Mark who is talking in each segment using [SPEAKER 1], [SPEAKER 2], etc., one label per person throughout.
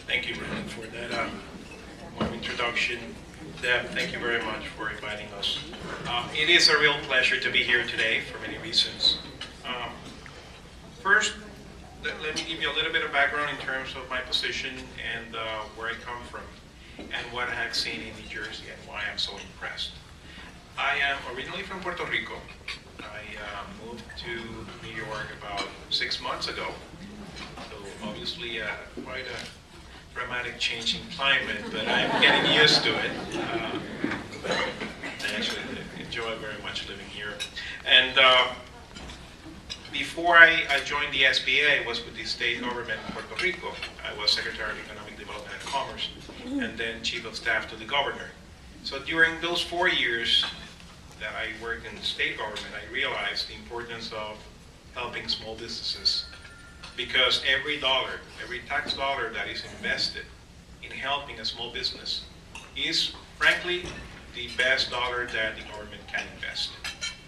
[SPEAKER 1] Thank you, Brandon, for that warm introduction. Deb, thank you very much for inviting us. It is a real pleasure to be here today for many reasons. First, let me give you a little bit of background in terms of my position and where I come from and what I have seen in New Jersey and why I'm so impressed. I am originally from Puerto Rico. I moved to New York about 6 months ago. So obviously quite a dramatic change in climate, but I'm getting used to it. I actually enjoy very much living here. And before I joined the SBA, I was with the state government in Puerto Rico. I was Secretary of Economic Development and Commerce, and then Chief of Staff to the Governor. So during those 4 years that I worked in the state government, I realized the importance of helping small businesses, because every dollar, every tax dollar that is invested in helping a small business is, frankly, the best dollar that the government can invest,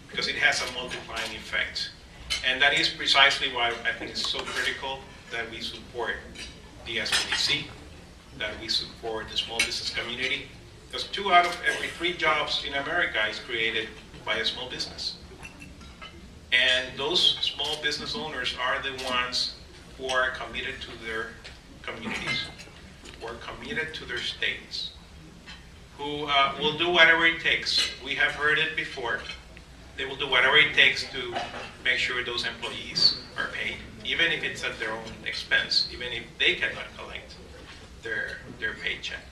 [SPEAKER 1] because it has a multiplying effect. And that is precisely why I think it's so critical that we support the SBDC, that we support the small business community, because 2 out of every 3 jobs in America is created by a small business. And those small business owners are the ones who are committed to their communities, who are committed to their states, who will do whatever it takes. We have heard it before. They will do whatever it takes to make sure those employees are paid, even if it's at their own expense, even if they cannot collect their paycheck.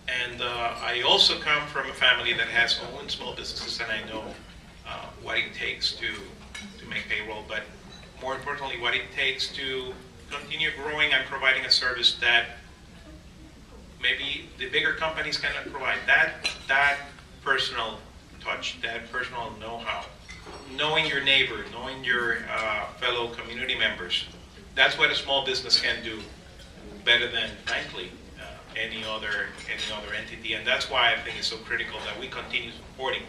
[SPEAKER 1] And I also come from a family that has owned small businesses, and I know what it takes to make payroll, but more importantly, what it takes to continue growing and providing a service that maybe the bigger companies cannot provide. That personal touch, that personal know-how, knowing your neighbor, knowing your fellow community members. That's what a small business can do better than, frankly, any other entity. And that's why I think it's so critical that we continue supporting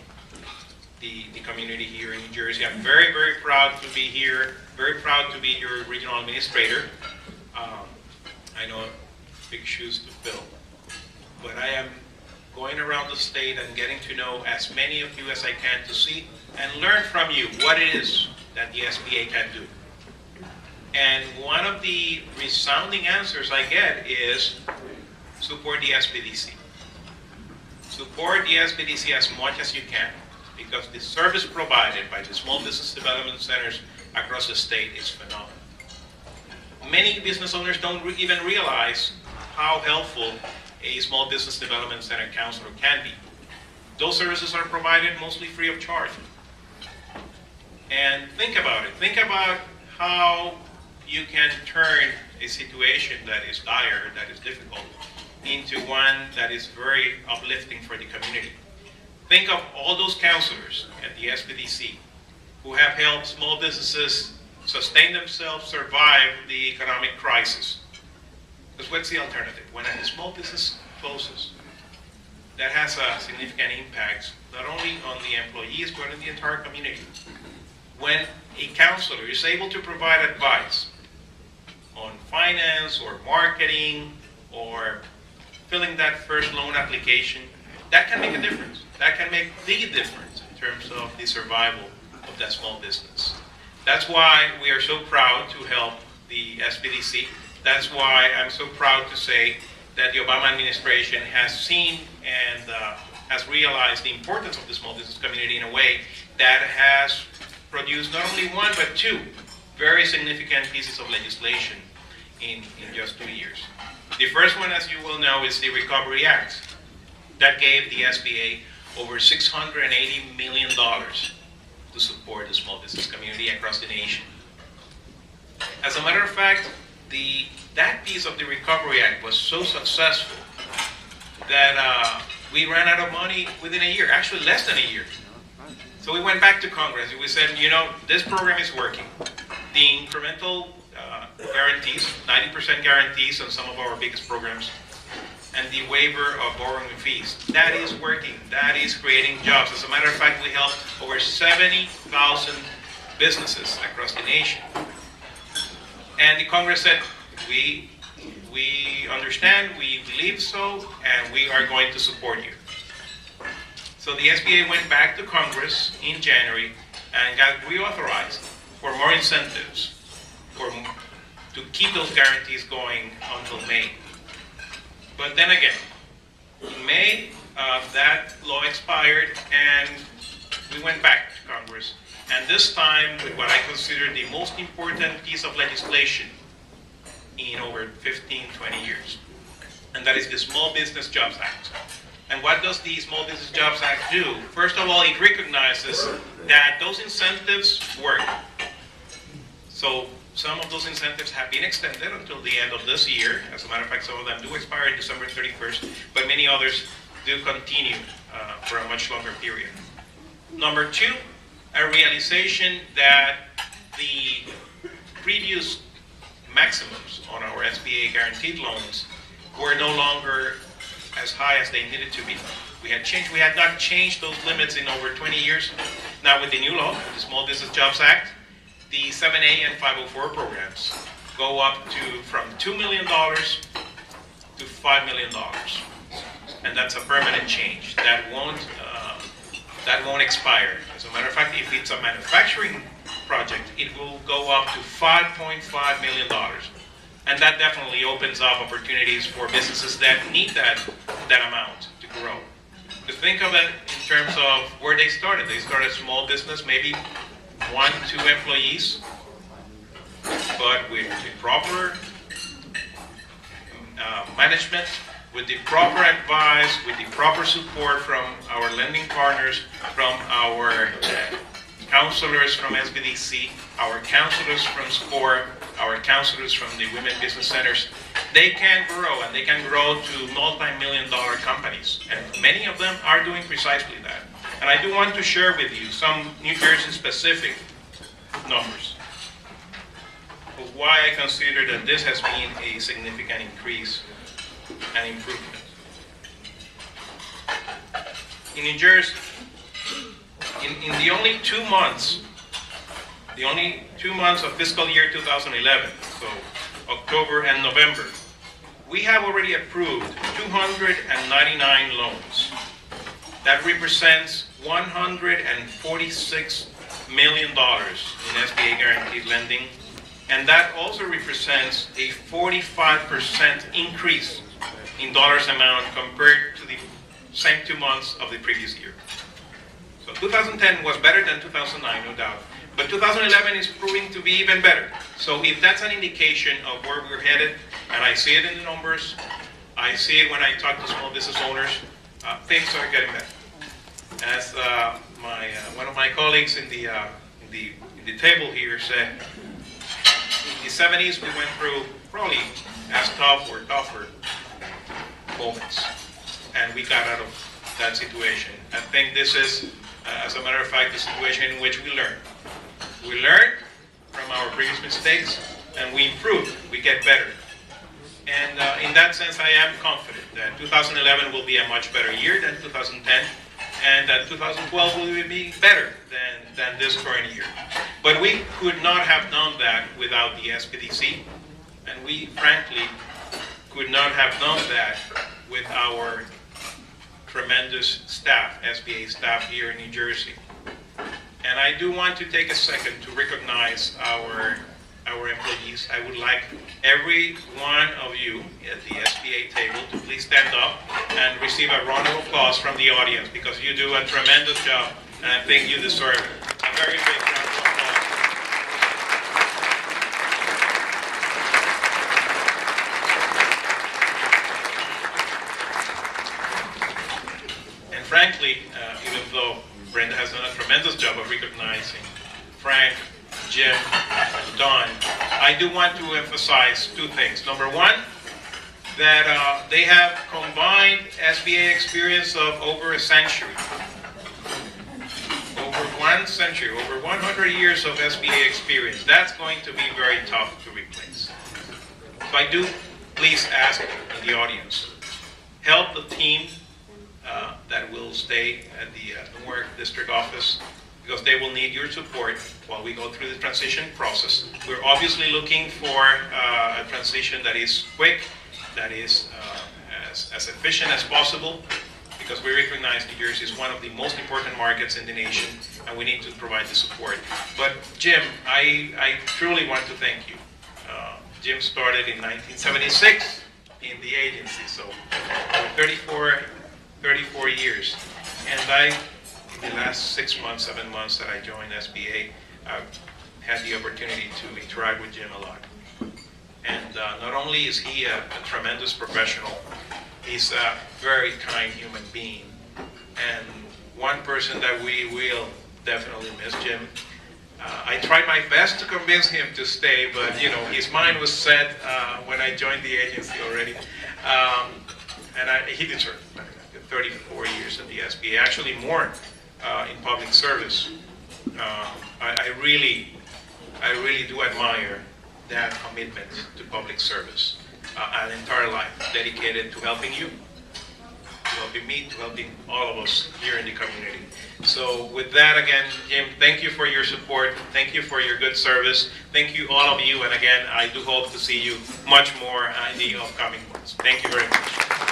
[SPEAKER 1] the community here in New Jersey. I'm very, very proud to be here, very proud to be your regional administrator. I know big shoes to fill, but I am going around the state and getting to know as many of you as I can to see and learn from you what it is that the SBA can do. And one of the resounding answers I get is support the SBDC. Support the SBDC as much as you can, because the service provided by the small business development centers across the state is phenomenal. Many business owners don't even realize how helpful a small business development center counselor can be. Those services are provided mostly free of charge. And think about it. Think about how you can turn a situation that is dire, that is difficult, into one that is very uplifting for the community. Think of all those counselors at the SBDC who have helped small businesses sustain themselves, survive the economic crisis. Because what's the alternative? When a small business closes, that has a significant impact not only on the employees but on the entire community. When a counselor is able to provide advice on finance or marketing or filling that first loan application, that can make a difference. That can make the difference in terms of the survival of that small business. That's why we are so proud to help the SBDC. That's why I'm so proud to say that the Obama administration has seen and has realized the importance of the small business community in a way that has produced not only 1 but 2 very significant pieces of legislation in just 2 years. The first one, as you will know, is the Recovery Act. That gave the SBA over $680 million to support the small business community across the nation. As a matter of fact, that piece of the Recovery Act was so successful that we ran out of money within a year, actually less than a year. So we went back to Congress and we said, you know, this program is working. The incremental guarantees, 90% guarantees on some of our biggest programs, and the waiver of borrowing fees, that is working. That is creating jobs. As a matter of fact, we helped over 70,000 businesses across the nation. And the Congress said, we we understand, we believe so, and we are going to support you. So the SBA went back to Congress in January and got reauthorized for more incentives to keep those guarantees going until May. But then again, in May, that law expired and we went back to Congress. And this time with what I consider the most important piece of legislation in over 15, 20 years. And that is the Small Business Jobs Act. And what does the Small Business Jobs Act do? First of all, it recognizes that those incentives work. So some of those incentives have been extended until the end of this year. As a matter of fact, some of them do expire December 31st, but many others do continue for a much longer period. Number two, a realization that the previous maximums on our SBA guaranteed loans were no longer as high as they needed to be. We had not changed those limits in over 20 years. Now with the new law, the Small Business Jobs Act, the 7A and 504 programs go up to from $2 million to $5 million. And that's a permanent change. That won't expire. As a matter of fact, if it's a manufacturing project, it will go up to $5.5 million. And that definitely opens up opportunities for businesses that need that amount to grow. To think of it in terms of where they started. They started small business, maybe 1, 2 employees, but with the proper management, with the proper advice, with the proper support from our lending partners, from our counselors from SBDC, our counselors from SCORE, our counselors from the Women Business Centers, they can grow, and they can grow to multi-million-dollar companies. And many of them are doing precisely that. And I do want to share with you some New Jersey-specific numbers of why I consider that this has been a significant increase and improvement. In New Jersey, in the only 2 months of fiscal year 2011, so October and November, we have already approved 299 loans. That represents $146 million in SBA guaranteed lending, and that also represents a 45% increase in dollars amount compared to the same 2 months of the previous year. So 2010 was better than 2009, no doubt. But 2011 is proving to be even better. So if that's an indication of where we're headed, and I see it in the numbers, I see it when I talk to small business owners, things are getting better. As one of my colleagues in the table here said, in the 70s we went through probably as tough or tougher moments, and we got out of that situation. I think this is, as a matter of fact, the situation in which we learn. We learn from our previous mistakes, and we improve, we get better. And in that sense, I am confident that 2011 will be a much better year than 2010, and that 2012 will be better than this current year. But we could not have done that without the SBDC, and we frankly could not have done that with our tremendous staff, SBA staff here in New Jersey. And I do want to take a second to recognize our employees. I would like every one of you at the SBA table to please stand up and receive a round of applause from the audience, because you do a tremendous job, and I think you deserve a very big round of applause. And frankly, even though Brenda has done a tremendous job of recognizing Frank, Jim, Don, I do want to emphasize 2 things. Number one, that they have combined SBA experience of over a century. Over 1 century, over 100 years of SBA experience. That's going to be very tough to replace. So I do please ask in the audience, help the team that will stay at the Newark District Office, because they will need your support while we go through the transition process. We're obviously looking for a transition that is quick that is as efficient as possible, because we recognize New Jersey is one of the most important markets in the nation, and we need to provide the support. But Jim, I truly want to thank you. Jim started in 1976 in the agency, so for 34 years. And in the last 6 months, 7 months that I joined SBA, I've had the opportunity to interact with Jim a lot. And not only is he a tremendous professional, he's a very kind human being. And one person that we will definitely miss, Jim. I tried my best to convince him to stay, but you know, his mind was set when I joined the agency already. And he deserved 34 years in the SBA, actually more in public service. I really do admire that commitment to public service. An entire life dedicated to helping you, to helping me, to helping all of us here in the community. So with that, again, Jim, thank you for your support. Thank you for your good service. Thank you, all of you. And again, I do hope to see you much more in the upcoming months. Thank you very much.